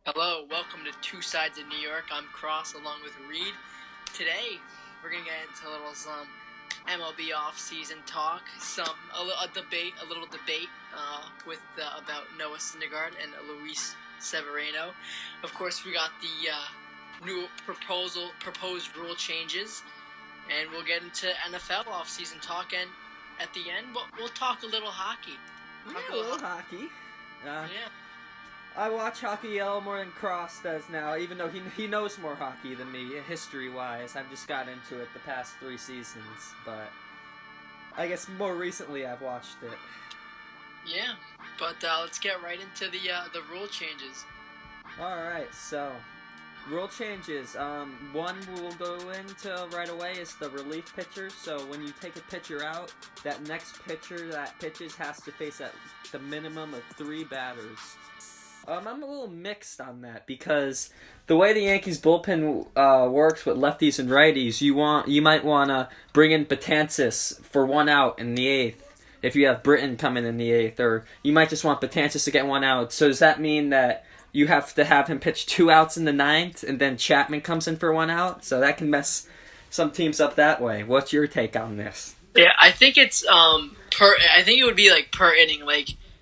Hello, welcome to Two Sides of New York. I'm Cross along with Reid. Today, we're going to get into some MLB off-season talk, a little debate about Noah Syndergaard and Luis Severino. Of course, we got the new proposed rule changes, and we'll get into NFL off-season talk, and at the end, we'll talk a little hockey. A little hockey. Yeah. I watch hockey a little more than Cross does now, even though he knows more hockey than me, history-wise. I've just got into it the past 3 seasons, but I guess more recently I've watched it. Yeah, but let's get right into the rule changes. Alright, so, rule changes. One we'll go into right away is the relief pitcher. So when you take a pitcher out, that next pitcher that pitches has to face at the minimum of 3 batters. I'm a little mixed on that because the way the Yankees bullpen works with lefties and righties, you might want to bring in Betances for 1 out in the 8th if you have Britton coming in the 8th, or you might just want Betances to get 1 out. So does that mean that you have to have him pitch 2 outs in the 9th and then Chapman comes in for 1 out? So that can mess some teams up that way. What's your take on this? Yeah, I think it's I think it would be like per inning,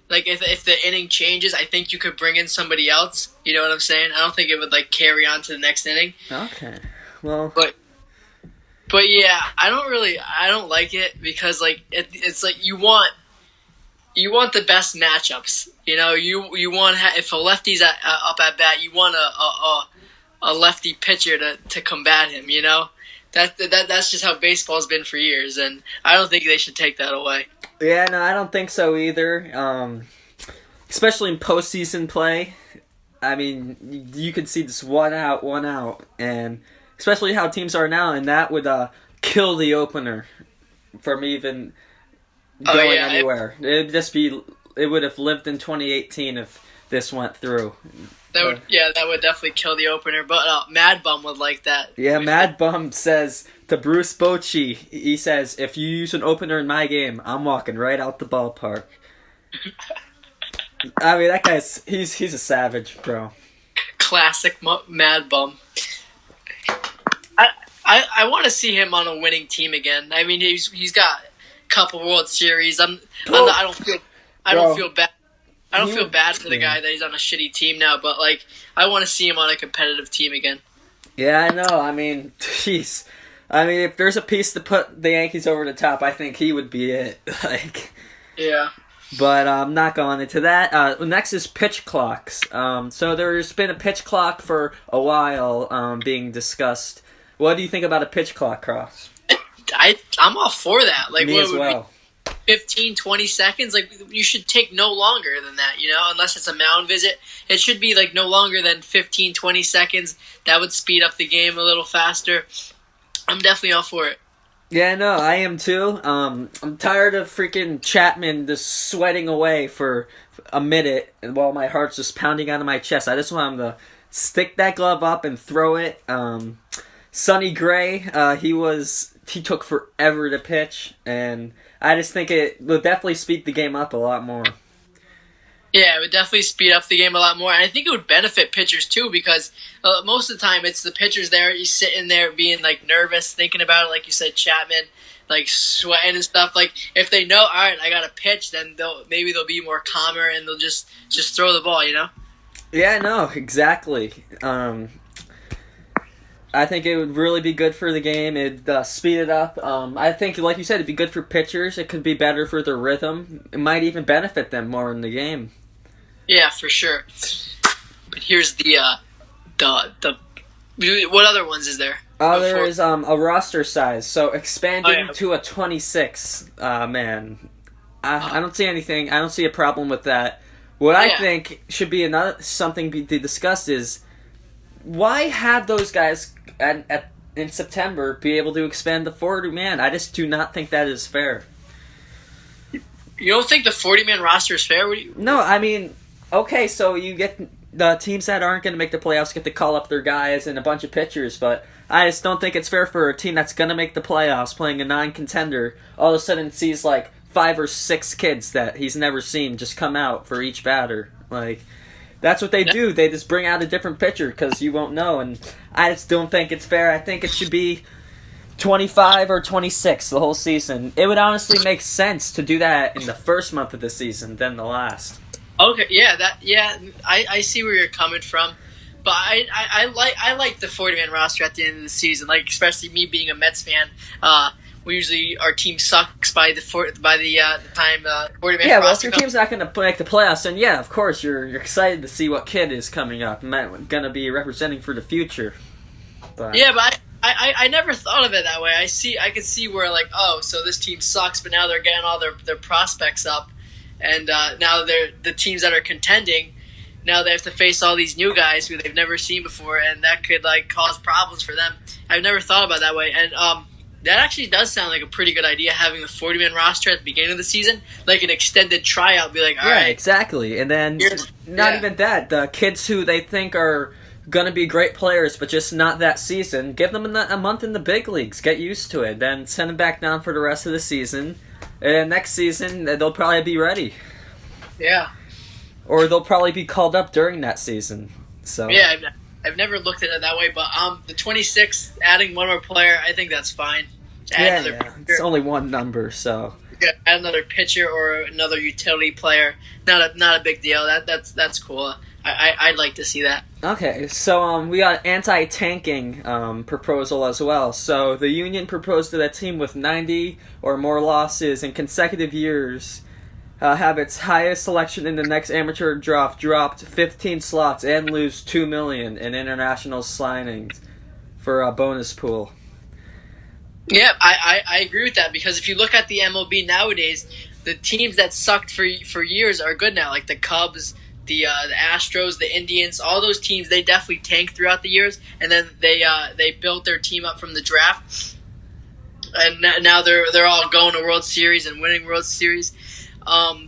Like if the inning changes, I think you could bring in somebody else. You know what I'm saying? I don't think it would carry on to the next inning. Okay. Well, but yeah, I don't like it because it's like you want the best matchups. You know, you want if a lefty's up at bat, you want a lefty pitcher to combat him. You know, that's just how baseball's been for years, and I don't think they should take that away. Yeah, no, I don't think so either. Especially in postseason play. I mean, you can see this 1 out, and especially how teams are now, and that would kill the opener from even going anywhere. It would have lived in 2018 if this went through. That would definitely kill the opener. But Mad Bum would like that. Yeah, Mad Bum says to Bruce Bochy, he says, if you use an opener in my game, I'm walking right out the ballpark. I mean, that guy's he's a savage, bro. Classic Mad Bum. I want to see him on a winning team again. I mean, he's got a couple World Series. I don't feel bad. I don't feel bad for the guy that he's on a shitty team now, but I want to see him on a competitive team again. Yeah, I know. I mean, jeez. I mean, if there's a piece to put the Yankees over the top, I think he would be it. Yeah. But I'm not going into that. Next is pitch clocks. So there's been a pitch clock for a while being discussed. What do you think about a pitch clock, Cross? I'm all for that. Me as well. 15, 20 seconds, you should take no longer than that, unless it's a mound visit. It should be no longer than 15, 20 seconds. That would speed up the game a little faster. I'm definitely all for it. Yeah, no, I am too. I'm tired of freaking Chapman just sweating away for a minute while my heart's just pounding out of my chest. I just want him to stick that glove up and throw it. Sonny Gray, he took forever to pitch, and I just think it will definitely speed the game up a lot more. Yeah, it would definitely speed up the game a lot more. And I think it would benefit pitchers, too, because most of the time it's the pitchers there, you sitting there being, nervous, thinking about it, like you said, Chapman, sweating and stuff. If they know, all right, I got to pitch, then maybe they'll be more calmer and they'll just throw the ball, Yeah, no, exactly. I think it would really be good for the game. It'd speed it up. I think, like you said, it'd be good for pitchers. It could be better for their rhythm. It might even benefit them more in the game. Yeah, for sure. But here's the what other ones is there? There is a roster size. So expanding to a 26 man. I don't see anything. I don't see a problem with that. What I think should be something to discuss is why have those guys in September be able to expand the 40-man? I just do not think that is fair. You don't think the 40-man roster is fair? No, I mean, okay, so you get the teams that aren't going to make the playoffs get to call up their guys and a bunch of pitchers, but I just don't think it's fair for a team that's going to make the playoffs playing a non-contender all of a sudden sees 5 or 6 kids that he's never seen just come out for each batter. That's what they do. They just bring out a different pitcher because you won't know. And I just don't think it's fair. I think it should be 25 or 26 the whole season. It would honestly make sense to do that in the first month of the season than the last. Okay, I see where you're coming from, but I like the 40-man roster at the end of the season. Like, especially me being a Mets fan, we usually our team sucks by the time 40-man. Yeah, well, if your team's not going to make the playoffs, then yeah, of course you're excited to see what kid is coming up, going to be representing for the future. But I never thought of it that way. I could see where, like, oh, so this team sucks, but now they're getting all their prospects up, and now they're the teams that are contending. Now they have to face all these new guys who they've never seen before, and that could like cause problems for them. I've never thought about it that way, and that actually does sound like a pretty good idea. Having the 40-man roster at the beginning of the season, like an extended tryout, be like, all right, exactly, and then even that, the kids who they think are gonna be great players, but just not that season. Give them a month in the big leagues, get used to it, then send them back down for the rest of the season. And next season, they'll probably be ready. Yeah. Or they'll probably be called up during that season. So yeah, I've never looked at it that way, but the 26th, adding one more player, I think that's fine. It's only one number, so add another pitcher or another utility player. Not a big deal. That's cool. I'd like to see that. Okay, so we got anti-tanking proposal as well. So the union proposed that a team with 90 or more losses in consecutive years have its highest selection in the next amateur draft dropped 15 slots and lose $2 million in international signings for a bonus pool. Yeah, I agree with that, because if you look at the MLB nowadays, the teams that sucked for years are good now, like the Cubs, the Astros, the Indians, all those teams, they definitely tanked throughout the years, and then they built their team up from the draft, and now they're all going to World Series and winning World Series. So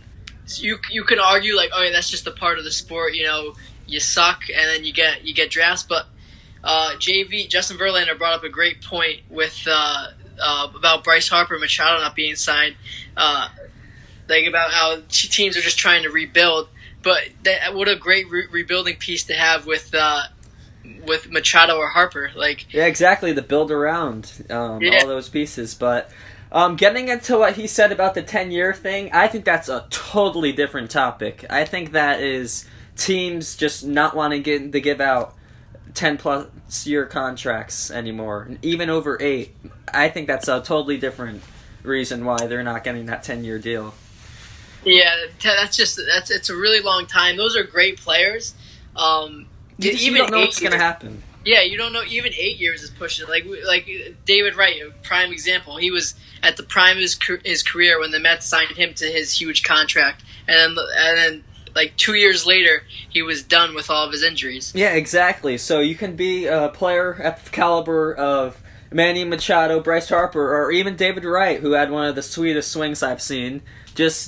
you could argue like, oh yeah, that's just a part of the sport. You know, you suck and then you get drafts. But Justin Verlander brought up a great point with about Bryce Harper and Machado not being signed. Like about how teams are just trying to rebuild. But what a great rebuilding piece to have with Machado or Harper. Like, yeah, exactly, the build around all those pieces. But getting into what he said about the 10-year thing, I think that's a totally different topic. I think that is teams just not wanting to give out 10-plus year contracts anymore, even over 8. I think that's a totally different reason why they're not getting that 10-year deal. Yeah, it's a really long time. Those are great players. You don't know what's going to happen. Yeah, you don't know. Even 8 years is pushing it. Like David Wright, a prime example. He was at the prime of his career when the Mets signed him to his huge contract, and then like 2 years later, he was done with all of his injuries. Yeah, exactly. So you can be a player at the caliber of Manny Machado, Bryce Harper, or even David Wright, who had one of the sweetest swings I've seen.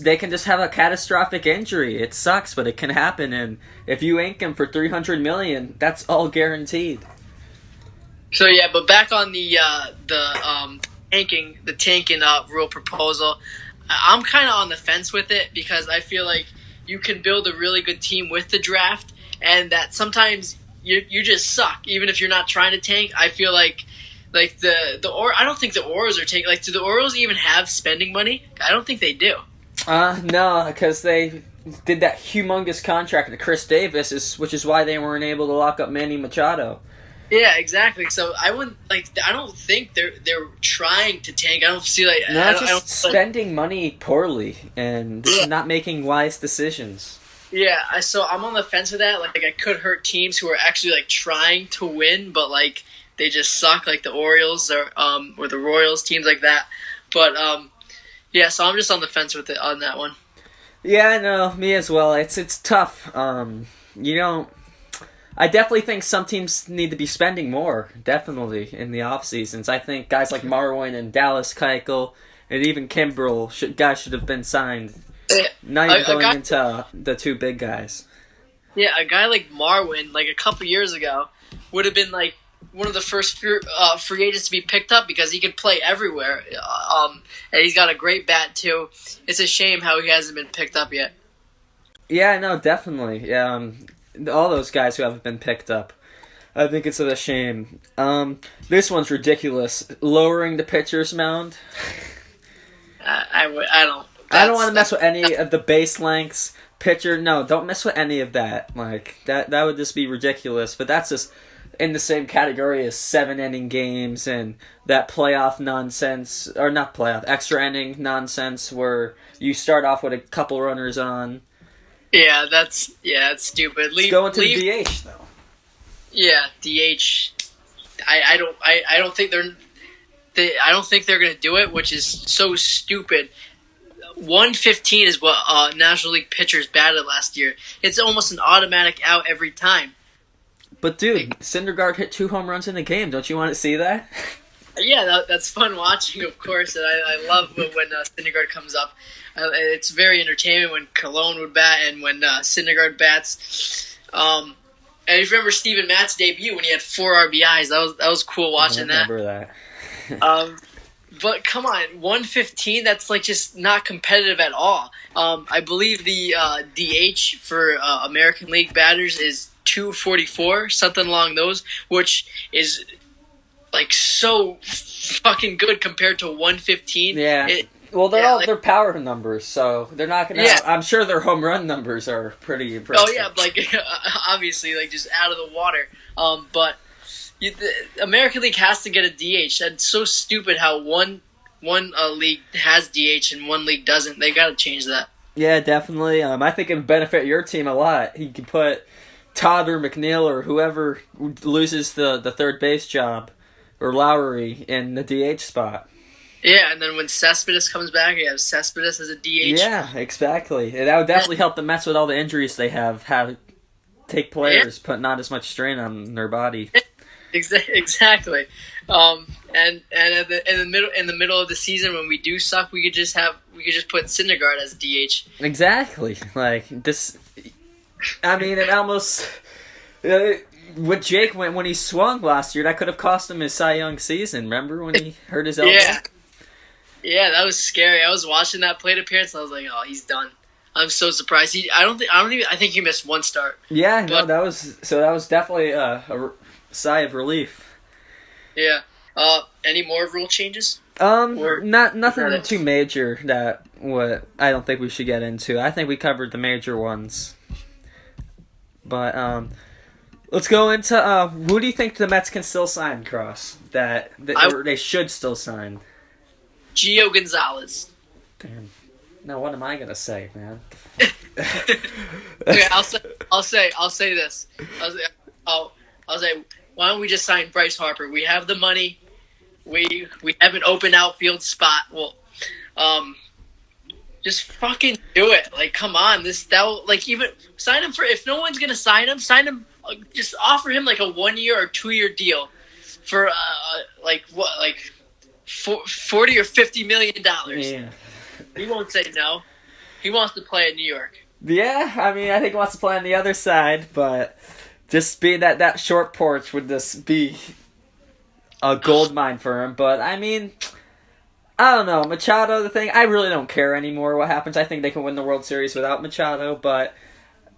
They can just have a catastrophic injury. It sucks, but it can happen. And if you ink him for $300 million, that's all guaranteed. So yeah, but back on the tanking rule proposal, I'm kind of on the fence with it, because I feel like you can build a really good team with the draft, and that sometimes you just suck, even if you're not trying to tank. I feel like I don't think the Orioles are tanking. Like, do the Orioles even have spending money? I don't think they do. No, because they did that humongous contract to Chris Davis, which is why they weren't able to lock up Manny Machado. Yeah, exactly. So I don't think they're trying to tank. I don't see like spending money poorly and not making wise decisions. Yeah, so I'm on the fence with that. Like, it could hurt teams who are actually like trying to win, but like they just suck, like the Orioles or the Royals, teams like that. But yeah, so I'm just on the fence with it on that one. Yeah, no, me as well. It's tough. I definitely think some teams need to be spending more, definitely, in the off seasons. I think guys like Marwin and Dallas Keuchel and even Kimbrel should have been signed. Not even going into the two big guys. Yeah, a guy like Marwin, like a couple years ago, would have been like one of the first free agents to be picked up, because he could play everywhere. And he's got a great bat too. It's a shame how he hasn't been picked up yet. Yeah, no, definitely. all those guys who haven't been picked up. I think it's a shame. This one's ridiculous. Lowering the pitcher's mound. I don't. I don't want to mess with any of the base lengths. Pitcher, no, don't mess with any of that. Like that would just be ridiculous. But that's just in the same category as 7-inning games and that playoff nonsense, or not playoff, extra inning nonsense where you start off with a couple runners on. Yeah, that's stupid. Let's go into the DH though. Yeah, DH. I don't think I don't think they're gonna do it, which is so stupid. 115 is what National League pitchers batted last year. It's almost an automatic out every time. But dude, Syndergaard hit 2 home runs in the game. Don't you want to see that? Yeah, that's fun watching, of course, and I love when Syndergaard comes up. It's very entertaining when Cologne would bat and when Syndergaard bats. And if you remember Steven Matt's debut when he had 4 RBIs, that was cool watching I remember that. But come on, 115, that's like just not competitive at all. I believe the DH for American League batters is 244, something along those, which is like so fucking good compared to 115. Yeah. Well, they're all their power numbers, so they're not gonna. Yeah. I'm sure their home run numbers are pretty impressive. Oh yeah, like obviously, like just out of the water. But the American League has to get a DH. That's so stupid how one league has DH and one league doesn't. They got to change that. Yeah, definitely. I think it would benefit your team a lot. You could put Todd or McNeil or whoever loses the third base job, or Lowry in the DH spot. Yeah, and then when Cespedes comes back, you have Cespedes as a DH. Yeah, exactly. That would definitely help the Mets with all the injuries they have take players, put not as much strain on their body. Exactly. And in the middle of the season when we do suck, we could just put Syndergaard as DH. Exactly. Like this. I mean, it almost with Jake when he swung last year, that could have cost him his Cy Young season. Remember when he hurt his elbow? Yeah, that was scary. I was watching that plate appearance and I was like, oh, he's done. I'm so surprised. I think he missed one start. Yeah, no, that was definitely a sigh of relief. Yeah. Any more rule changes? Nothing too major that I don't think we should get into. I think we covered the major ones. But let's go into who do you think the Mets can still sign, Cross? Or they should still sign. Gio Gonzalez. Damn. Now what am I gonna say, man? Okay, I'll say this. I'll say, why don't we just sign Bryce Harper? We have the money. We have an open outfield spot. Well, just fucking do it. Like, come on, even sign him for. If no one's gonna sign him. Just offer him like a 1-year or 2-year deal for $40 or $50 million. Yeah. He won't say no. He wants to play in New York. Yeah, I mean, I think he wants to play on the other side, but just being that short porch would just be a gold mine for him. But, I mean, I don't know. Machado, the thing, I really don't care anymore what happens. I think they can win the World Series without Machado, but,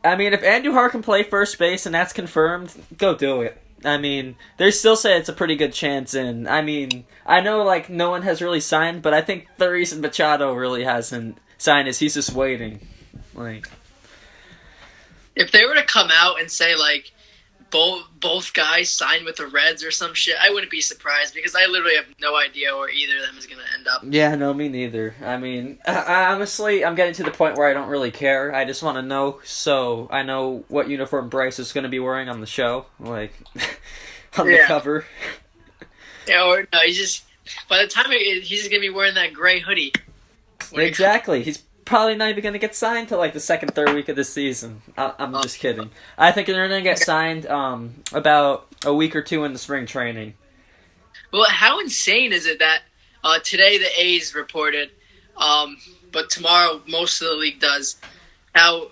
I mean, if Andujar can play first base and that's confirmed, go do it. I mean, they still say it's a pretty good chance, and, I mean, I know, like, no one has really signed, but I think the reason Machado really hasn't signed is he's just waiting. Like, if they were to come out and say, like, both guys signed with the Reds or some shit, I wouldn't be surprised because I literally have no idea where either of them is going to end up. Yeah, no, me neither. I mean, honestly, I'm getting to the point where I don't really care. I just want to know so I know what uniform Bryce is going to be wearing on the show, like, on the cover. Yeah, or no, by the time he's just going to be wearing that gray hoodie. Exactly. He's probably not even going to get signed till like the second, third week of the season. I'm just kidding. I think they're going to get signed about a week or two in the spring training. Well, how insane is it that today the A's reported, but tomorrow most of the league does, how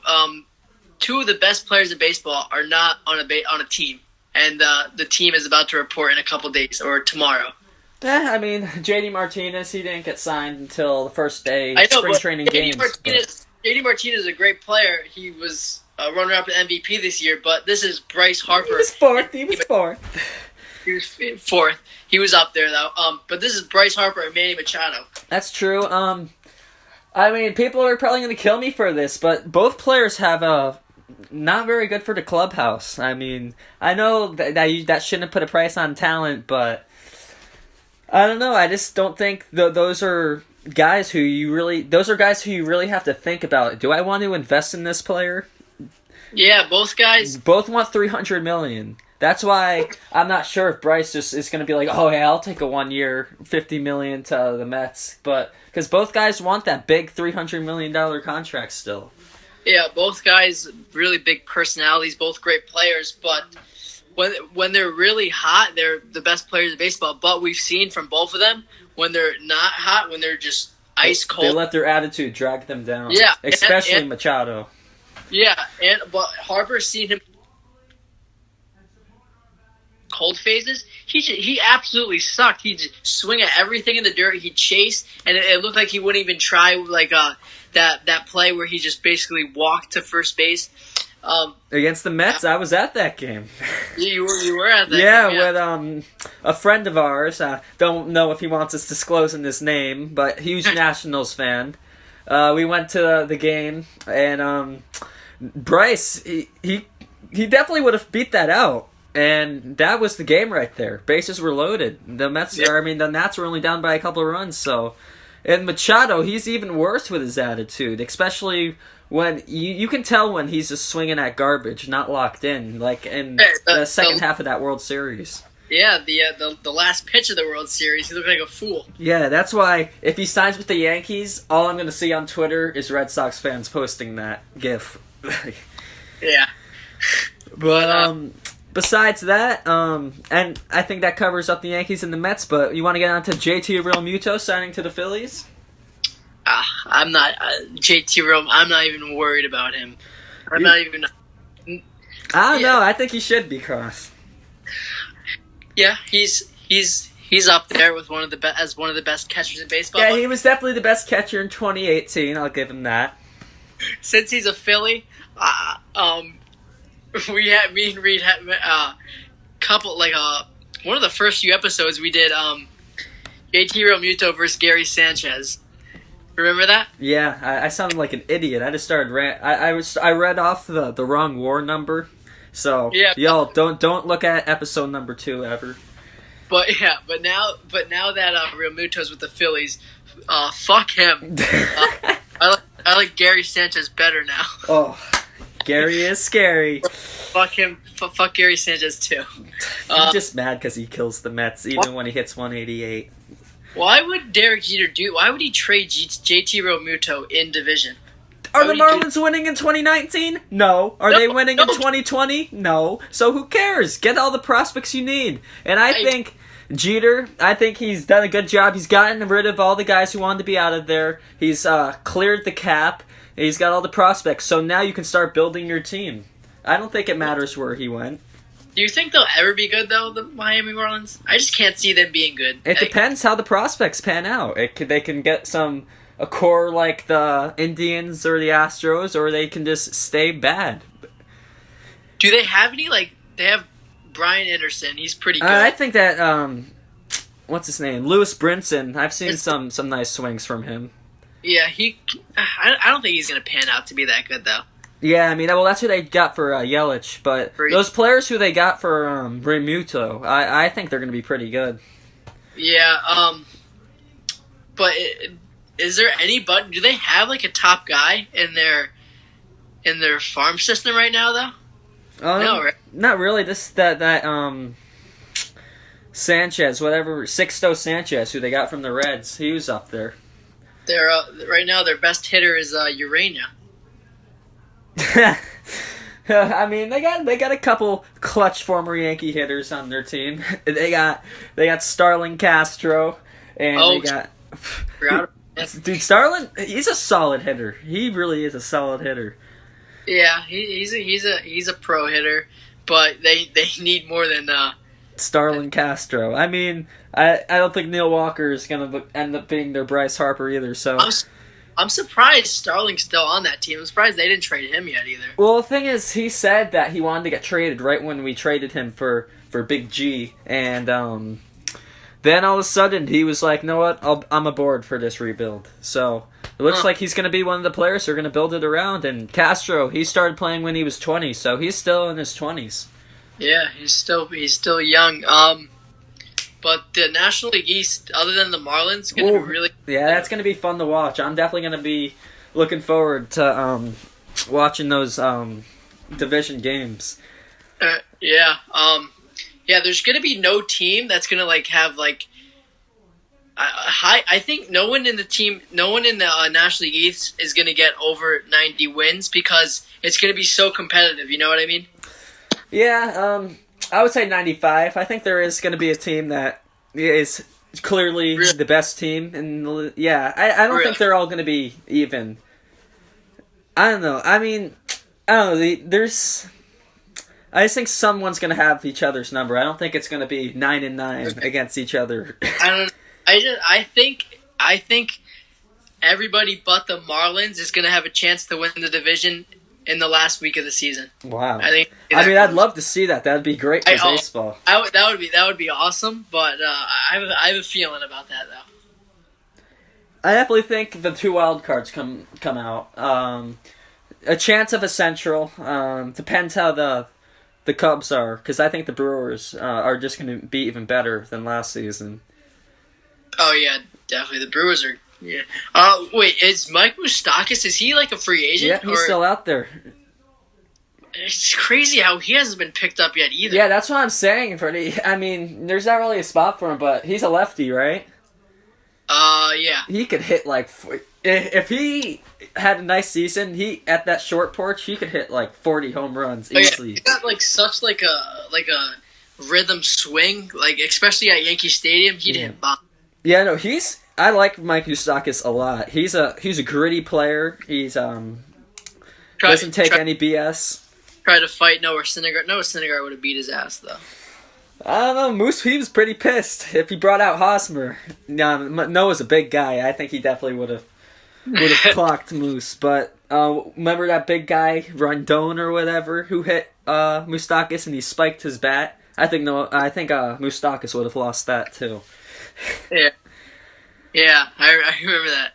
2 of the best players in baseball are not on a team, and the team is about to report in a couple days or tomorrow. I mean, JT Martinez, he didn't get signed until the first day spring training games. JT Martinez is a great player. He was runner-up in MVP this year, but this is Bryce Harper. He was fourth. He was fourth. He was up there though. But this is Bryce Harper and Manny Machado. That's true. I mean, people are probably going to kill me for this, but both players have not very good for the clubhouse. I mean, I know that shouldn't have put a price on talent, but I don't know. I just don't think those are guys who you really have to think about. Do I want to invest in this player? Yeah, both guys. Both want $300 million. That's why I'm not sure if Bryce just is going to be like, oh yeah, I'll take a 1 year, $50 million to the Mets, but because both guys want that big $300 million contract still. Yeah, both guys really big personalities, both great players, but when they're really hot, they're the best players in baseball. But we've seen from both of them when they're not hot, when they're just ice cold, they let their attitude drag them down. Yeah, especially Machado. Yeah, but Harper's seen him cold phases. He absolutely sucked. He'd swing at everything in the dirt. He'd chase, and it looked like he wouldn't even try that play where he just basically walked to first base. Against the Mets, I was at that game. You were at that game. Yeah, with a friend of ours. Don't know if he wants us disclosing his name, but huge Nationals fan. We went to the game, and Bryce, he definitely would have beat that out. And that was the game right there. Bases were loaded. The Nats were only down by a couple of runs. So, and Machado, he's even worse with his attitude, especially when you can tell when he's just swinging at garbage, not locked in, like in the second half of that World Series. Yeah, the last pitch of the World Series, he looked like a fool. Yeah, that's why if he signs with the Yankees, all I'm going to see on Twitter is Red Sox fans posting that GIF. Yeah. But besides that, and I think that covers up the Yankees and the Mets, but you want to get on to JT Realmuto signing to the Phillies? I'm not JT Realmuto. I'm not even worried about him. I'm not even. I don't know. I think he should be, Cross. Yeah, he's up there with one of the best catchers in baseball. Yeah, he was definitely the best catcher in 2018. I'll give him that. Since he's a Philly, me and Reid had one of the first few episodes we did JT Realmuto versus Gary Sanchez. Remember that? Yeah, I sounded like an idiot. I just started I read off the wrong war number. So yeah, y'all don't look at episode number 2 ever. But now that Realmuto's with the Phillies, fuck him. I like Gary Sanchez better now. Oh, Gary is scary. Fuck him. Fuck Gary Sanchez too. I'm just mad because he kills the Mets even when he hits 188. Why would Derek Jeter Why would he trade JT Realmuto in division? Are the Marlins winning in 2019? No. Are they winning in 2020? No. So who cares? Get all the prospects you need. And I think Jeter, he's done a good job. He's gotten rid of all the guys who wanted to be out of there. He's cleared the cap. He's got all the prospects. So now you can start building your team. I don't think it matters where he went. Do you think they'll ever be good, though, the Miami Marlins? I just can't see them being good. It depends how the prospects pan out. They can get a core like the Indians or the Astros, or they can just stay bad. Do they have any, they have Brian Anderson. He's pretty good. I think that, what's his name? Lewis Brinson. I've seen some nice swings from him. Yeah, I don't think he's going to pan out to be that good, though. Yeah, I mean, well, that's who they got for Yelich, but those players who they got for Realmuto, I think they're going to be pretty good. Yeah, but is there anybody? Do they have a top guy in their farm system right now, though? No, right? Not really. That Sanchez, whatever, Sicko Sanchez, who they got from the Reds, he was up there. Right now their best hitter is Urania. I mean, they got a couple clutch former Yankee hitters on their team. They got Starlin Castro, and they got dude Starlin. He's a solid hitter. He really is a solid hitter. Yeah, he's a pro hitter, but they need more than Starlin Castro. I mean, I don't think Neil Walker is gonna end up being their Bryce Harper either. So I'm surprised Starling's still on that team. I'm surprised they didn't trade him yet either. Well, the thing is, he said that he wanted to get traded right when we traded him for Big G, and then all of a sudden he was like, "You know what? I'm aboard for this rebuild." So it looks like he's going to be one of the players who are going to build it around. And Castro, he started playing when he was 20, so he's still in his 20s. Yeah, he's still young. But the National League East, other than the Marlins, going to be really... Yeah, that's going to be fun to watch. I'm definitely going to be looking forward to watching those division games. Yeah, there's going to be no team that's going to have I think no one in the National League East is going to get over 90 wins because it's going to be so competitive. You know what I mean? Yeah, I would say 95. I think there is going to be a team that is clearly the best team. I don't think they're all going to be even. I don't know. I mean, I don't know. I just think someone's going to have each other's number. I don't think it's going to be 9-9 against each other. I think everybody but the Marlins is going to have a chance to win the division in the last week of the season. Wow. I'd love to see that. That'd be great for baseball. That would be awesome, but I have a feeling about that though. I definitely think the 2 wild cards come out. A chance of a Central. Depends how the Cubs are, because I think the Brewers are just going to be even better than last season. Oh yeah, definitely. The Brewers are. Yeah. Wait, is Mike Moustakas, is he a free agent? Yeah, he's still out there. It's crazy how he hasn't been picked up yet either. Yeah, that's what I'm saying. I mean, there's not really a spot for him, but he's a lefty, right? Yeah. He could hit if he had a nice season, at that short porch, he could hit 40 home runs easily. He got such a rhythm swing, especially at Yankee Stadium, he'd hit bomb. Yeah, no, I like Mike Moustakas a lot. He's a gritty player. He's doesn't take any BS. Try to fight Noah Syndergaard. Noah Syndergaard would have beat his ass though. I don't know. Moose, he was pretty pissed if he brought out Hosmer. Noah's a big guy. I think he definitely would have clocked Moose. But remember that big guy Rondon or whatever who hit Moustakas and he spiked his bat? I think Moustakas would have lost that too. Yeah, I remember that.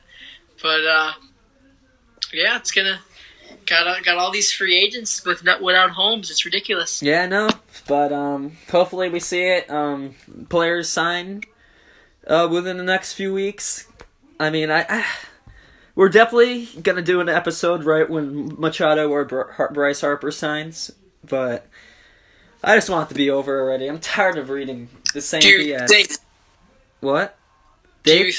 But yeah, it's gonna got all these free agents without homes. It's ridiculous. Yeah, I know. But hopefully we see it. Players sign within the next few weeks. I mean, we're definitely gonna do an episode right when Machado or Bryce Harper signs. But I just want it to be over already. I'm tired of reading the same BS. What? Do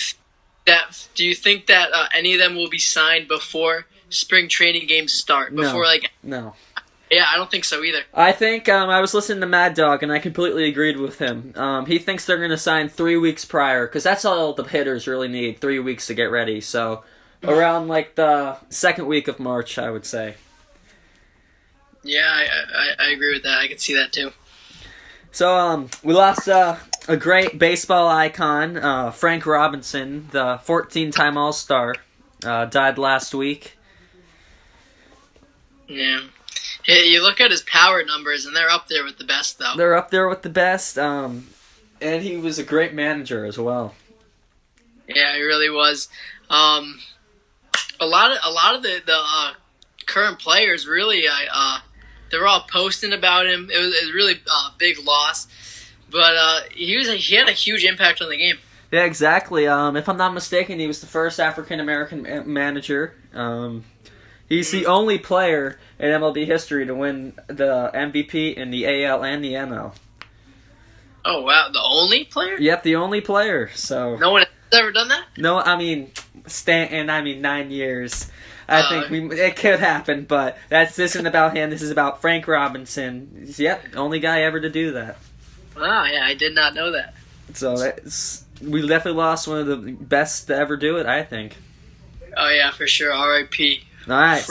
you think that any of them will be signed before spring training games start? No. Yeah, I don't think so either. I think I was listening to Mad Dog, and I completely agreed with him. He thinks they're going to sign 3 weeks prior, because that's all the hitters really need, 3 weeks to get ready. So around the second week of March, I would say. Yeah, I agree with that. I can see that too. So we lost a great baseball icon, Frank Robinson, the 14-time All-Star, died last week. Yeah. You look at his power numbers, and they're up there with the best, though. They're up there with the best, and he was a great manager as well. Yeah, he really was. A lot of the current players really, they were all posting about him. It was really a big loss, but he had a huge impact on the game. Yeah, exactly. If I'm not mistaken, he was the first African American manager. He's the only player in MLB history to win the MVP in the AL and the NL. Oh wow, the only player? Yep, the only player. So no one has ever done that? No, I mean 9 years. I think it could happen, but this isn't about him. This is about Frank Robinson. Yep, only guy ever to do that. Wow, yeah, I did not know that. So we definitely lost one of the best to ever do it, I think. Oh yeah, for sure. R.I.P. All right,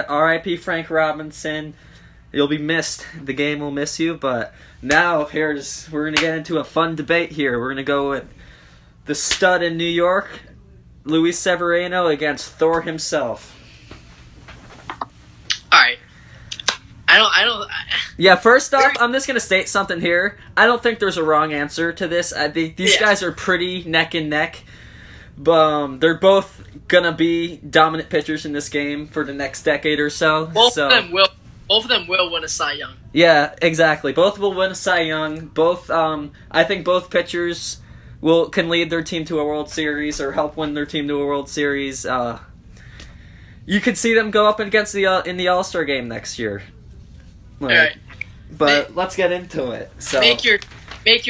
R.I.P. Frank Robinson. You'll be missed. The game will miss you, but now we're going to get into a fun debate here. We're going to go with the stud in New York Luis Severino against Thor himself. All right. Yeah, first off, I'm just going to state something here. I don't think there's a wrong answer to this. I think these guys are pretty neck and neck. They're both going to be dominant pitchers in this game for the next decade or so. Both of them will win a Cy Young. Yeah, exactly. Both will win a Cy Young. I think both pitchers can lead their team to a World Series or help win their team to a World Series. You could see them go up against in the All-Star game next year. All right. But let's get into it. So make your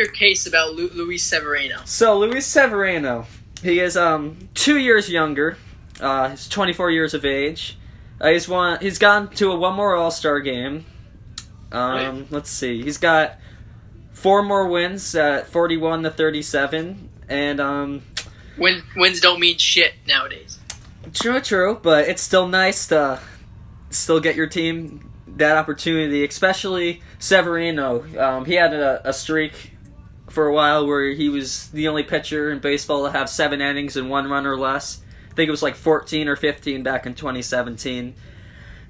case about Luis Severino. So Luis Severino, he is 2 years younger. He's 24 years of age. He's gone to one more All-Star game. Let's see. He's got 4 more wins at 41-37, and wins don't mean shit nowadays. True, but it's still nice to still get your team that opportunity, especially Severino. He had a streak for a while where he was the only pitcher in baseball to have 7 innings and 1 run or less. I think it was like 14 or 15 back in 2017.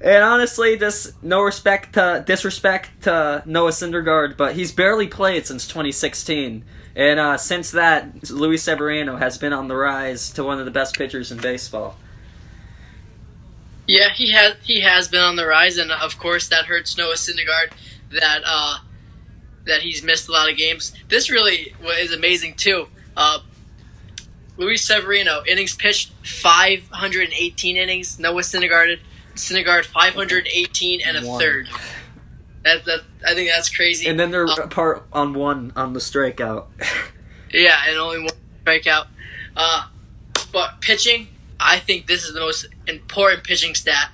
And honestly, disrespect to Noah Syndergaard, but he's barely played since 2016. And since that, Luis Severino has been on the rise to one of the best pitchers in baseball. Yeah, he has been on the rise, and of course that hurts Noah Syndergaard that he's missed a lot of games. This really is amazing too. Luis Severino, innings pitched 518 innings. Noah Syndergaard 518 and a third. I think that's crazy. And then they're apart on 1 on the strikeout. Yeah, and only 1 strikeout. But pitching, I think this is the most important pitching stat.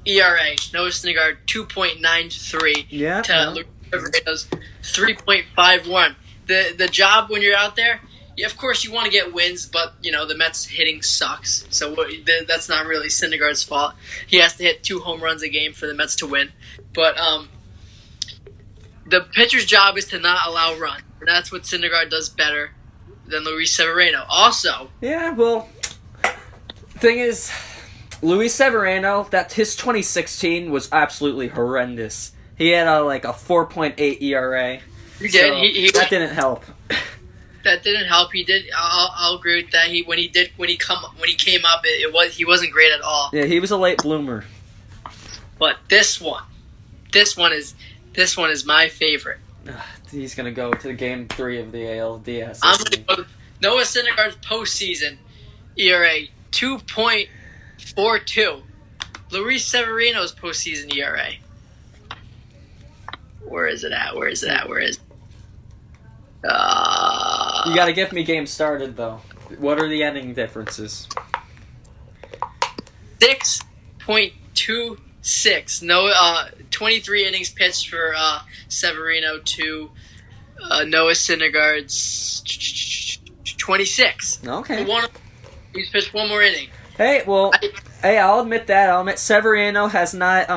ERA, Noah Syndergaard 2.93 to Luis Severino's 3.51. The job when you're out there, of course you want to get wins, but the Mets hitting sucks. So that's not really Syndergaard's fault. He has to hit 2 home runs a game for the Mets to win. But the pitcher's job is to not allow runs. That's what Syndergaard does better than Luis Severino. Also, thing is, Luis Severino, his 2016 was absolutely horrendous. He had a 4.8 ERA. He did. That didn't help. That didn't help. He did. I'll agree with that. When he came up, he wasn't great at all. Yeah, he was a late bloomer. But this one is my favorite. He's gonna go to Game 3 of the ALDS. I'm gonna go Noah Syndergaard's postseason ERA 2.42. Luis Severino's postseason ERA. Where is it at? You gotta get me game started, though. What are the inning differences? 6.26. 23 innings pitched for Severino to Noah Syndergaard's 26. Okay. He's pitched 1 more inning. Hey, I'll admit that. I'll admit Severino has not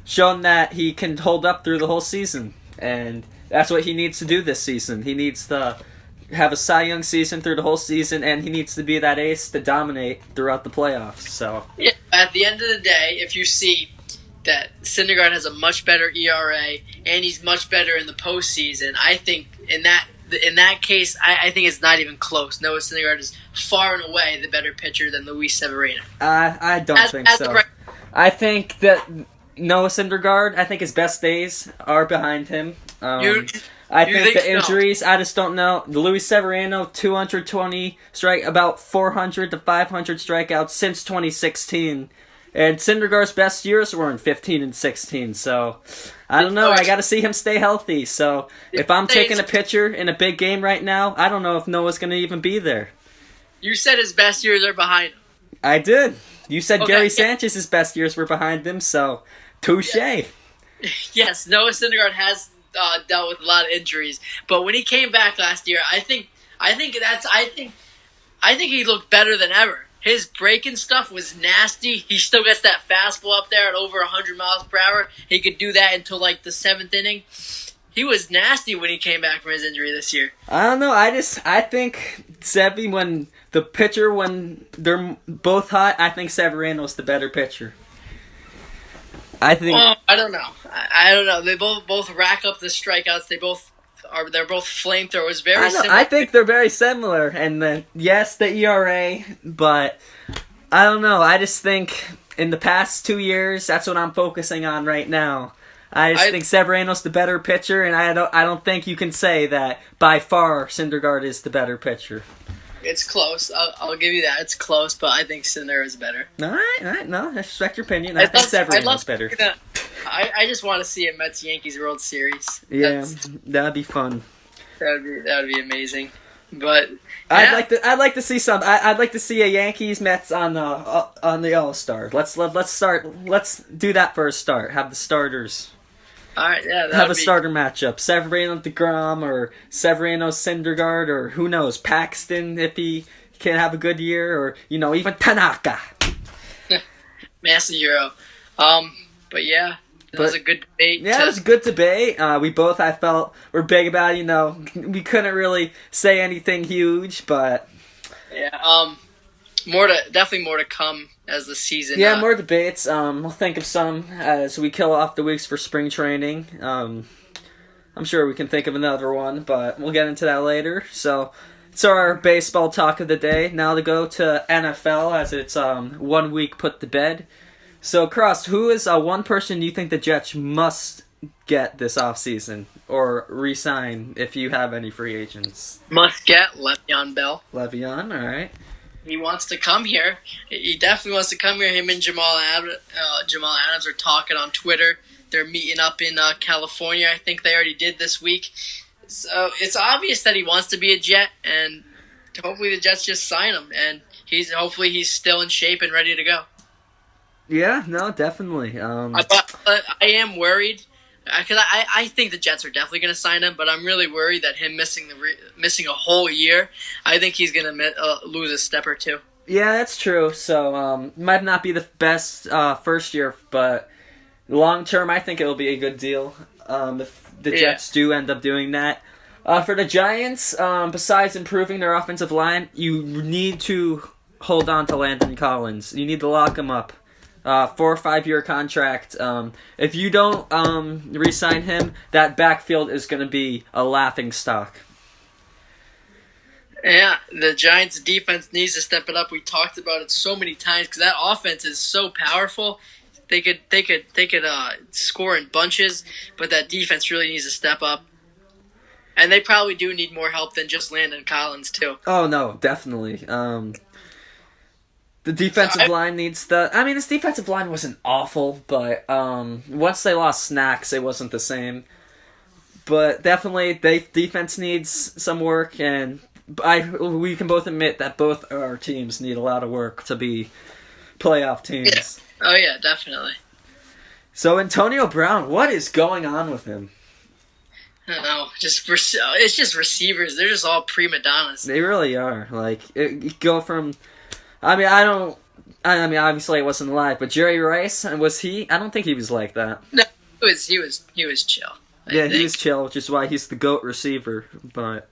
shown that he can hold up through the whole season, and that's what he needs to do this season. He needs to have a Cy Young season through the whole season, and he needs to be that ace to dominate throughout the playoffs. So, yeah, at the end of the day, if you see that Syndergaard has a much better ERA and he's much better in the postseason, I think in that case, I think it's not even close. Noah Syndergaard is far and away the better pitcher than Luis Severino. I don't think so. I think that Noah Syndergaard, I think his best days are behind him. I think the injuries, I just don't know. Luis Severino, 220 about 400 to 500 strikeouts since 2016. And Syndergaard's best years were in 15 and 16. So, I don't know. I got to see him stay healthy. So, if I'm taking a pitcher in a big game right now, I don't know if Noah's going to even be there. You said his best years are behind him. I did. You said Gary Sanchez's best years were behind him, so touche. Yes, Noah Syndergaard has dealt with a lot of injuries, but when he came back last year, I think he looked better than ever. His breaking stuff was nasty. He still gets that fastball up there at over 100 miles per hour. He could do that until the 7th inning. He was nasty when he came back from his injury this year. I don't know. I think Sevy, when they're both hot, I think Severino's the better pitcher. I think. Well, I don't know. I don't know. They both rack up the strikeouts. They're both flamethrowers. Very similar. I think they're very similar. And the ERA, but I don't know. I just think in the past 2 years, that's what I'm focusing on right now. I think Severino's the better pitcher, and I don't think you can say that by far Syndergaard is the better pitcher. It's close. I'll give you that. It's close, but I think Cinder is better. All right. No, I respect your opinion. I think Severino's better. I just want to see a Mets-Yankees World Series. Yeah, that'd be fun. That'd be amazing. But yeah. I'd like to see some. I'd like to see a Yankees Mets on the All-Star. Let's start. Let's do that for a start. Have the starters. All right, yeah. Have a starter matchup. Severino DeGrom or Severino Syndergaard or who knows, Paxton if he can have a good year, or even Tanaka. Masahiro. But yeah. That was a good debate. Yeah, it was a good debate. We both, I felt, were big about we couldn't really say anything huge, but yeah. Definitely more to come as the season. Yeah, more debates. We'll think of some as we kill off the weeks for spring training. I'm sure we can think of another one, but we'll get into that later. So it's our baseball talk of the day. Now to go to NFL as it's 1 week put to bed. So Cross, who is one person you think the Jets must get this offseason or re-sign if you have any free agents? Must get Le'Veon Bell. Le'Veon, all right. He wants to come here. He definitely wants to come here. Him and Jamal Adams are talking on Twitter. They're meeting up in California. I think they already did this week. So it's obvious that he wants to be a Jet, and hopefully the Jets just sign him. And hopefully he's still in shape and ready to go. Yeah, no, definitely. But I am worried because I think the Jets are definitely going to sign him, but I'm really worried that him missing a whole year, I think he's going to lose a step or two. Yeah, that's true. So might not be the best first year, but long term, I think it'll be a good deal if the Jets do end up doing that. For the Giants, besides improving their offensive line, you need to hold on to Landon Collins. You need to lock him up. 4 or 5 year contract. If you don't re-sign him, that backfield is going to be a laughing stock. Yeah, the Giants' defense needs to step it up. We talked about it so many times because that offense is so powerful. They could score in bunches, but that defense really needs to step up. And they probably do need more help than just Landon Collins too. Oh no, definitely. The defensive line needs this defensive line wasn't awful, but once they lost Snacks, it wasn't the same. But definitely, defense needs some work, and we can both admit that both our teams need a lot of work to be playoff teams. Yeah. Oh, yeah, definitely. So, Antonio Brown, what is going on with him? I don't know. It's just receivers. They're just all prima donnas. They really are. You go from... obviously I wasn't alive, but Jerry Rice, was he? I don't think he was like that. No, he was chill. He was chill, which is why he's the GOAT receiver. But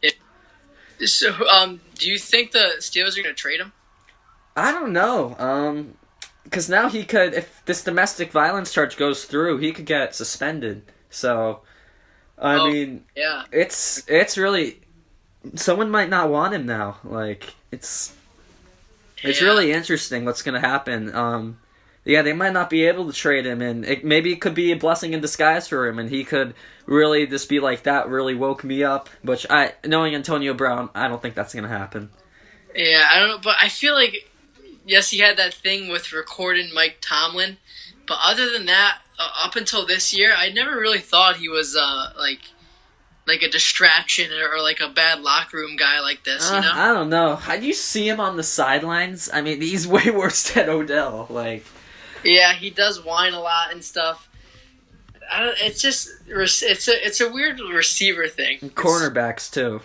so, do you think the Steelers are going to trade him? I don't know. Because now he could, if this domestic violence charge goes through, he could get suspended. So, yeah, it's really someone might not want him now. It's really interesting what's going to happen. They might not be able to trade him, and maybe it could be a blessing in disguise for him, and he could really just be like, that really woke me up. Which, knowing Antonio Brown, I don't think that's going to happen. Yeah, I don't know, but I feel like, yes, he had that thing with recording Mike Tomlin, but other than that, up until this year, I never really thought he was, like a distraction or like a bad locker room guy like this, you know? I don't know. How do you see him on the sidelines? I mean, he's way worse than Odell. Yeah, he does whine a lot and stuff. It's a weird receiver thing. And cornerbacks too.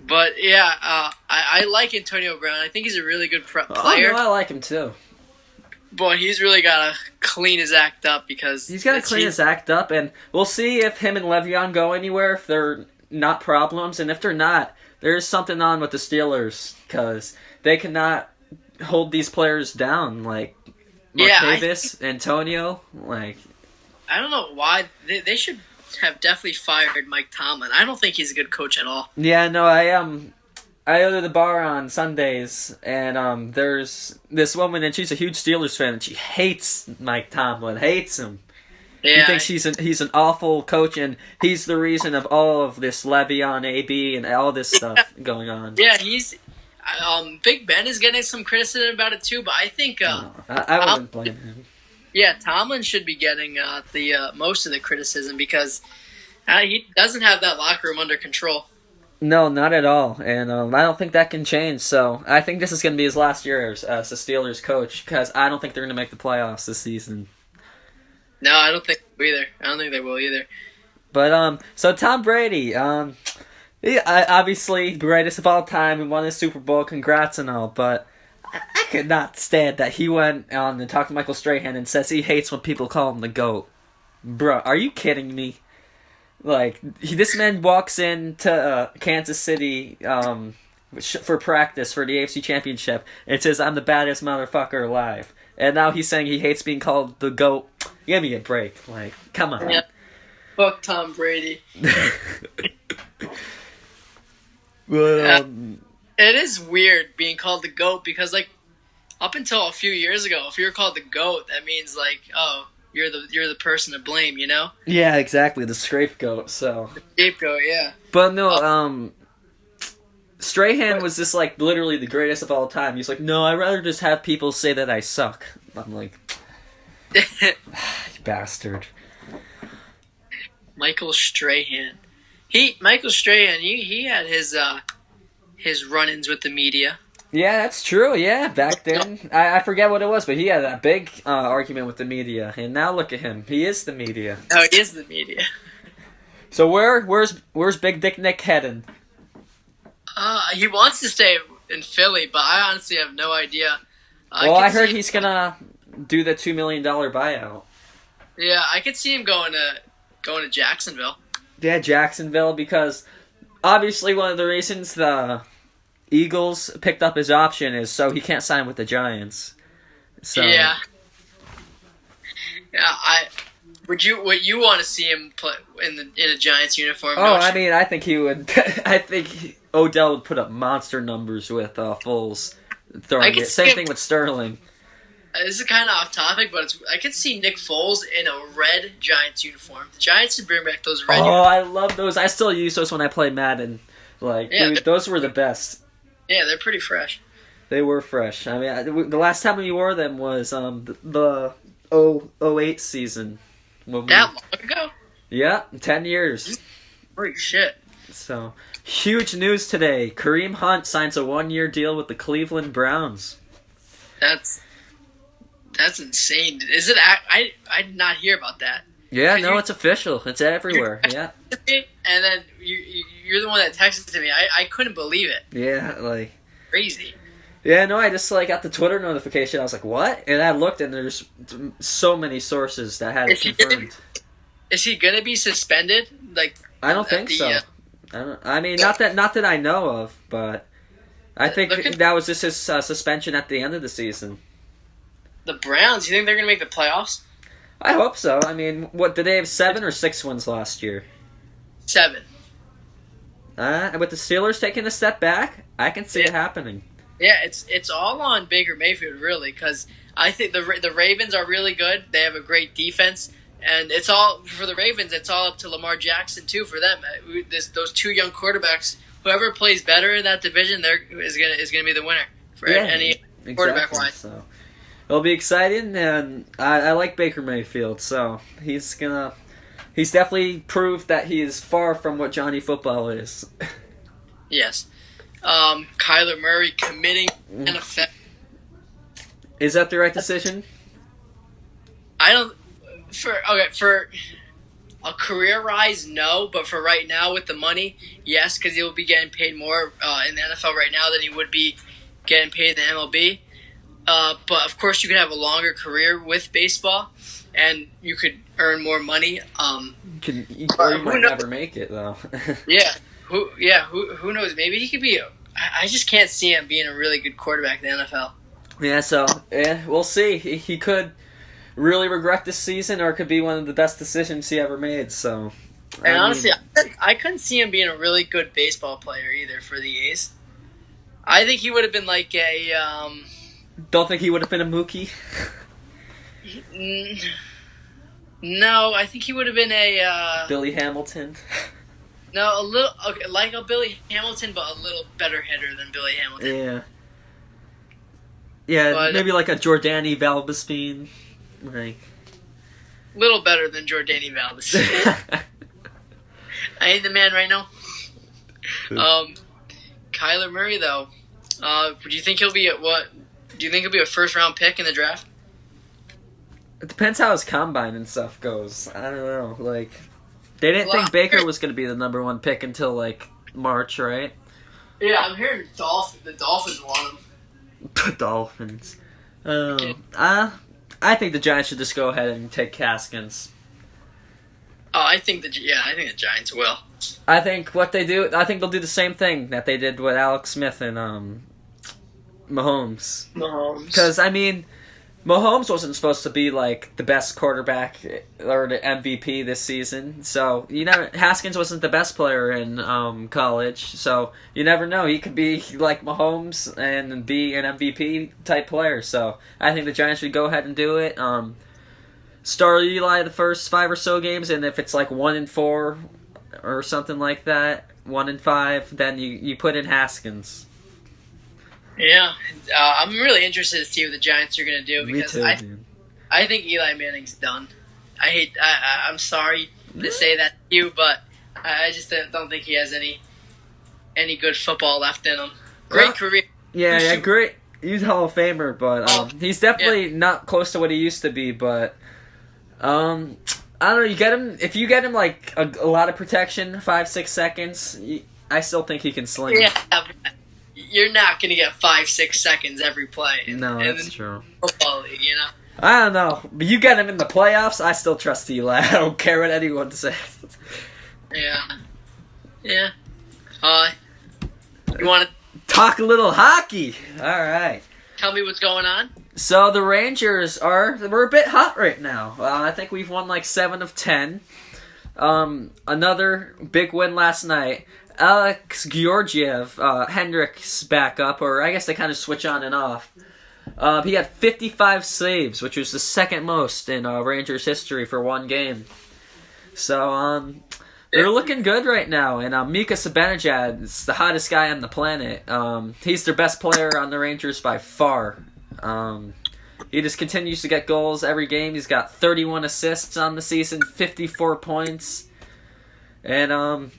But yeah, I like Antonio Brown. I think he's a really good player. Oh, no, I like him too. Boy, he's really got to clean his act up because... He's got to clean his act up, and we'll see if him and Le'Veon go anywhere, if they're not problems, and if they're not, there's something on with the Steelers, because they cannot hold these players down, like Martavis, Antonio, like... I don't know why. They should have definitely fired Mike Tomlin. I don't think he's a good coach at all. Yeah, no, I go to the bar on Sundays, and there's this woman, and she's a huge Steelers fan, and she hates Mike Tomlin, hates him. Yeah, he thinks he's an awful coach, and he's the reason of all of this Le'Veon, AB, and all this stuff going on. Yeah, he's... Big Ben is getting some criticism about it too, but I think... I wouldn't blame him. Yeah, Tomlin should be getting the most of the criticism because he doesn't have that locker room under control. No, not at all, and I don't think that can change. So I think this is going to be his last year as the Steelers coach because I don't think they're going to make the playoffs this season. No, I don't think they will either. I don't think they will either. But so Tom Brady, obviously greatest of all time and won his Super Bowl. Congrats and all, but I could not stand that he went on and talked to Michael Strahan and says he hates when people call him the GOAT. Bro, are you kidding me? Like, this man walks into Kansas City for practice for the AFC Championship and says, I'm the baddest motherfucker alive. And now he's saying he hates being called the GOAT. Give me a break. Like, come on. Yeah. Fuck Tom Brady. But, it is weird being called the GOAT because, like, up until a few years ago, if you were called the GOAT, that means, like, oh, you're the person to blame, you know? Yeah, exactly, the scapegoat, so. The scapegoat, yeah. But no, Strahan was just, like, literally the greatest of all time. He's like, no, I'd rather just have people say that I suck. I'm like, you bastard. Michael Strahan. He had his run-ins with the media. Yeah, that's true. Yeah, back then. I forget what it was, but he had that big argument with the media. And now look at him. He is the media. Oh, he is the media. So where's Big Dick Nick heading? He wants to stay in Philly, but I honestly have no idea. I heard he's going to do the $2 million buyout. Yeah, I could see him going to Jacksonville. Yeah, Jacksonville, because obviously one of the reasons the Eagles picked up his option is so he can't sign with the Giants. So yeah. Would you want to see him play in a Giants uniform? Oh, I mean, I think he would. I think Odell would put up monster numbers with Foles throwing it. Same thing with Sterling. This is kind of off topic, but I could see Nick Foles in a red Giants uniform. The Giants should bring back those red uniforms. I love those. I still use those when I play Madden. Like, yeah, dude, those were the best. Yeah, they're pretty fresh. They were fresh. I mean, the last time we wore them was the 08 season. That long ago? Yeah, 10 years. Holy shit. So, huge news today. Kareem Hunt signs a 1-year deal with the Cleveland Browns. That's insane. Is it? I did not hear about that. Yeah, no, it's official. It's everywhere. Yeah. And then you're the one that texted me. I couldn't believe it. Yeah, like crazy. Yeah, no, I just got the Twitter notification. I was like, what? And I looked, and there's so many sources that had it confirmed. Is he gonna be suspended? Like, I don't think so. I mean, not that I know of, but I think that was just his suspension at the end of the season. The Browns, you think they're going to make the playoffs? I hope so. I mean, what, did they have 7 or 6 wins last year? 7. With the Steelers taking a step back, I can see it happening. Yeah, it's all on Baker Mayfield, really, because I think the Ravens are really good. They have a great defense, and it's all, for the Ravens, it's all up to Lamar Jackson, too, for them. Those 2 young quarterbacks, whoever plays better in that division is gonna be the winner for any quarterback-wise. So. It'll be exciting, and I like Baker Mayfield, so he's definitely proved that he is far from what Johnny Football is. Yes. Kyler Murray committing NFL. Is that the right decision? For a career rise, no, but for right now with the money, yes, because he will be getting paid more in the NFL right now than he would be getting paid in the MLB. but of course you could have a longer career with baseball, and you could earn more money. Or you might never make it though. Yeah. Who knows? Maybe he could be. I just can't see him being a really good quarterback in the NFL. Yeah, so we'll see. He could really regret this season, or it could be one of the best decisions he ever made. So, and honestly, I couldn't see him being a really good baseball player either for the A's. I think he would have been like a. Don't think he would have been a Mookie? No, I think he would have been a... Billy Hamilton? No, a little... Okay, like a Billy Hamilton, but a little better hitter than Billy Hamilton. Yeah. Yeah, but, maybe like a Jordani Valbespine. Like... Little better than Jordani Valbespine. I ain't the man right now. Kyler Murray, though. Do you think he'll be at what... Do you think he'll be a first-round pick in the draft? It depends how his combine and stuff goes. I don't know. Like, they didn't think Baker was going to be the number one pick until, like, March, right? Yeah, I'm hearing the Dolphins want him. The Dolphins. I think the Giants should just go ahead and take Haskins. Oh, I think the Giants will. I think what they do, I think they'll do the same thing that they did with Alex Smith and Mahomes. Because, I mean, Mahomes wasn't supposed to be, like, the best quarterback or the MVP this season. So, Haskins wasn't the best player in college. So, you never know. He could be like Mahomes and be an MVP-type player. So, I think the Giants should go ahead and do it. Start Eli the first 5 or so games, and if it's, like, 1-4 or something like that, 1-5, then you put in Haskins. Yeah, I'm really interested to see what the Giants are going to do because Me too, I think Eli Manning's done. I'm sorry to say that to you, but I just don't think he has any good football left in him. Great career. Yeah, great. He's a Hall of Famer, but he's definitely not close to what he used to be. But I don't know. If you get him like a lot of protection, 5-6 seconds, I still think he can sling. Yeah. You're not going to get 5-6 seconds every play. No, that's true. Football league, I don't know. But you get him in the playoffs, I still trust Eli. I don't care what anyone says. Yeah. You want to talk a little hockey? All right. Tell me what's going on. So the Rangers we're a bit hot right now. I think we've won like 7 of 10. Another big win last night. Alex Georgiev, Hendrick's backup, or I guess they kind of switch on and off. He had 55 saves, which was the second most in Rangers history for one game. So they're looking good right now. And Mika Zibanejad is the hottest guy on the planet. He's their best player on the Rangers by far. He just continues to get goals every game. He's got 31 assists on the season, 54 points, and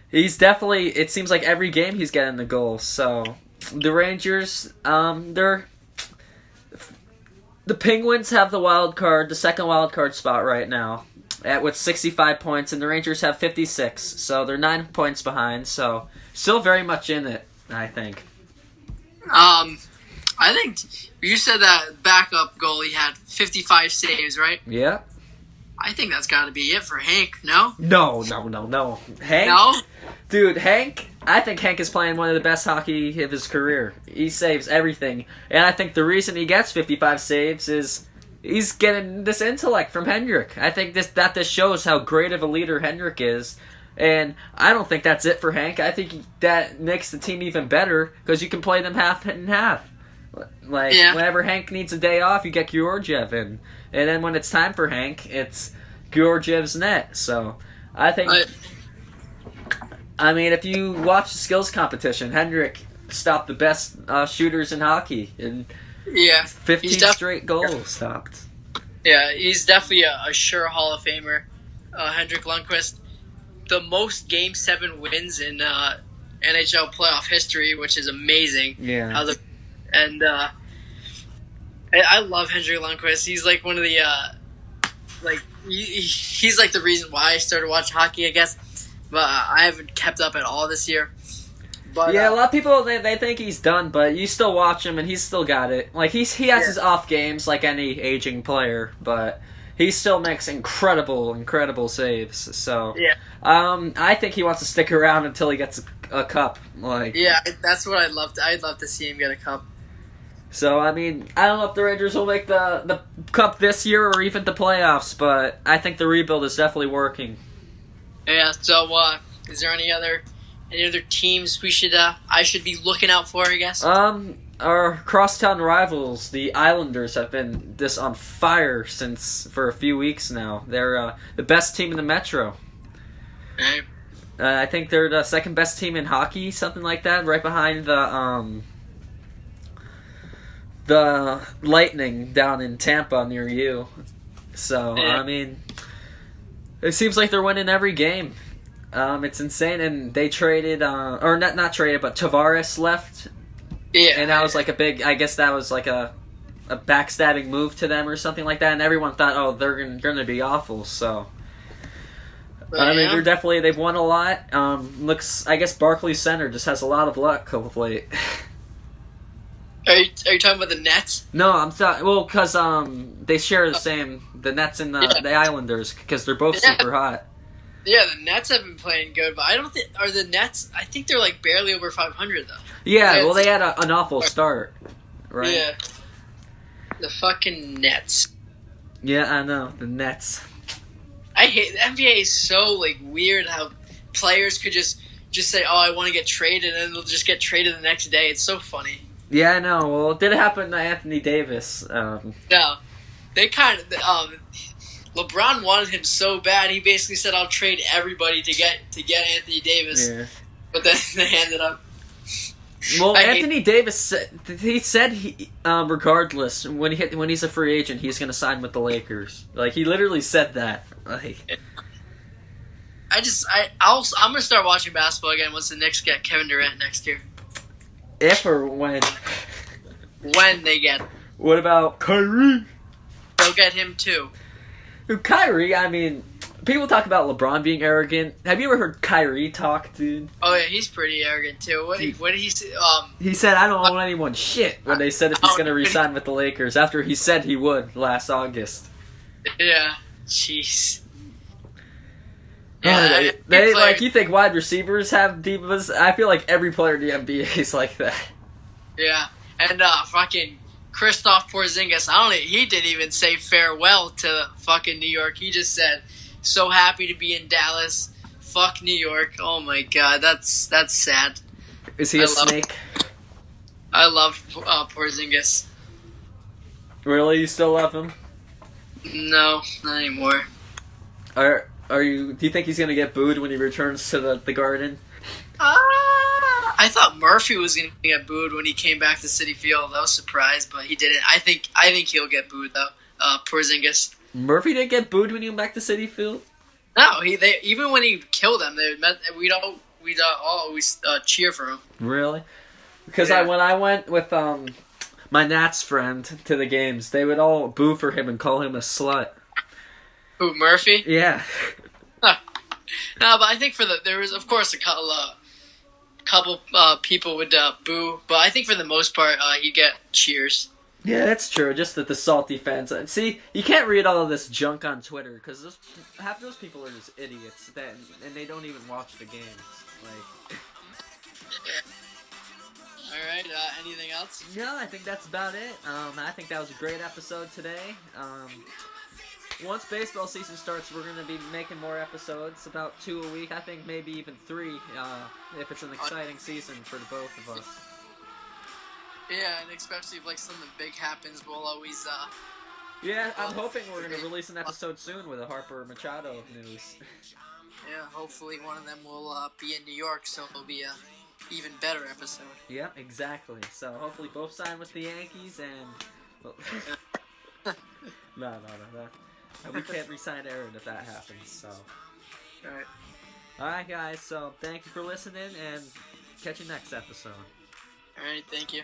he's definitely, it seems like every game he's getting the goal. So, the Rangers, the Penguins have the second wild card spot right now, with 65 points, and the Rangers have 56. So, they're 9 points behind. So, still very much in it, I think. I think you said that backup goalie had 55 saves, right? Yeah. I think that's got to be it for Hank, no? No. Hank? No? Dude, I think Hank is playing one of the best hockey of his career. He saves everything. And I think the reason he gets 55 saves is he's getting this intellect from Hendrick. I think this shows how great of a leader Hendrick is. And I don't think that's it for Hank. I think that makes the team even better because you can play them half and half. Like, whenever Hank needs a day off, you get Georgiev in. And then when it's time for Hank, it's Georgiev's net. So, I think... I mean, if you watch the skills competition, Hendrick stopped the best shooters in hockey. And 15 straight goals stopped. Yeah, he's definitely a sure Hall of Famer, Hendrick Lundqvist. The most Game 7 wins in NHL playoff history, which is amazing. Yeah. I love Hendrick Lundqvist. He's like one of the he's like the reason why I started watching hockey, I guess. But I haven't kept up at all this year. But, yeah, a lot of people they think he's done, but you still watch him and he's still got it. Like he has his off games like any aging player, but he still makes incredible saves. So yeah. I think he wants to stick around until he gets a cup. Like Yeah, that's what I'd love to. I'd love to see him get a cup. So I mean, I don't know if the Rangers will make the cup this year or even the playoffs, but I think the rebuild is definitely working. Yeah. So is there any other teams I should be looking out for? I guess. Our crosstown rivals, the Islanders, have been on fire for a few weeks now. They're the best team in the Metro. Right. I think they're the second best team in hockey, something like that, right behind the Lightning down in Tampa near you. So yeah. I mean, it seems like they're winning every game. It's insane, and they traded, or not traded, but Tavares left. Yeah, and that was like I guess that was like a backstabbing move to them or something like that, and everyone thought, oh, they're going to be awful. So I mean, they've won a lot. I guess Barclays Center just has a lot of luck of late. Are you talking about the Nets? No, I'm sorry. Well, because they share the Nets and the Islanders, because they're both super hot. Yeah, the Nets have been playing good, but I don't think the Nets. I think they're like barely over 500 though. Yeah, well, they had an awful start, right? Yeah, the fucking Nets. Yeah, I know the Nets. I hate the NBA. Is so like weird how players could just say, "Oh, I want to get traded," and they'll just get traded the next day. It's so funny. Yeah, I know. Well, it did happen to Anthony Davis. No, they kind of. LeBron wanted him so bad. He basically said, "I'll trade everybody to get Anthony Davis." Yeah. But then they ended up. Well, Anthony Davis said he regardless when he's a free agent, he's going to sign with the Lakers. Like he literally said that. Like. I'm gonna start watching basketball again once the Knicks get Kevin Durant next year. If or when? When they get. What about Kyrie? They'll get him too. Kyrie, I mean, people talk about LeBron being arrogant. Have you ever heard Kyrie talk, dude? Oh yeah, he's pretty arrogant too. What did he say? He said, "I don't owe anyone shit." When they said if he's going to resign with the Lakers, after he said he would last August. Yeah, jeez. Yeah, they like you think wide receivers have divas? I feel like every player in the NBA is like that. Yeah, and fucking Kristaps Porzingis, he didn't even say farewell to fucking New York. He just said, "So happy to be in Dallas. Fuck New York." Oh my god, that's sad. Is he a snake? I love Porzingis. Really, you still love him? No, not anymore. Do you think he's gonna get booed when he returns to the Garden? I thought Murphy was gonna get booed when he came back to Citi Field. I was surprised, but he didn't. I think he'll get booed though. Porzingis. Murphy didn't get booed when he went back to Citi Field. No, even when he killed them, we'd always cheer for him. Really? Because when I went with my Nats friend to the games, they would all boo for him and call him a slut. Who, Murphy? Yeah. No, but I think there was of course a couple people would boo, but I think for the most part he'd get cheers. Yeah, that's true. Just that the salty fans. See, you can't read all of this junk on Twitter because half those people are just idiots and they don't even watch the games. Like. All right. Anything else? No, I think that's about it. I think that was a great episode today. Once baseball season starts, we're going to be making more episodes, about 2 a week. I think maybe even 3, if it's an exciting season for the both of us. Yeah, and especially if something big happens, we'll always. Yeah, I'm hoping we're going to release an episode soon with a Harper Machado news. Yeah, hopefully one of them will be in New York, so it'll be a even better episode. Yeah, exactly. So hopefully both sign with the Yankees and. No. We can't re-sign Aaron if that happens, so. Alright, guys, so thank you for listening, and catch you next episode. Alright, thank you.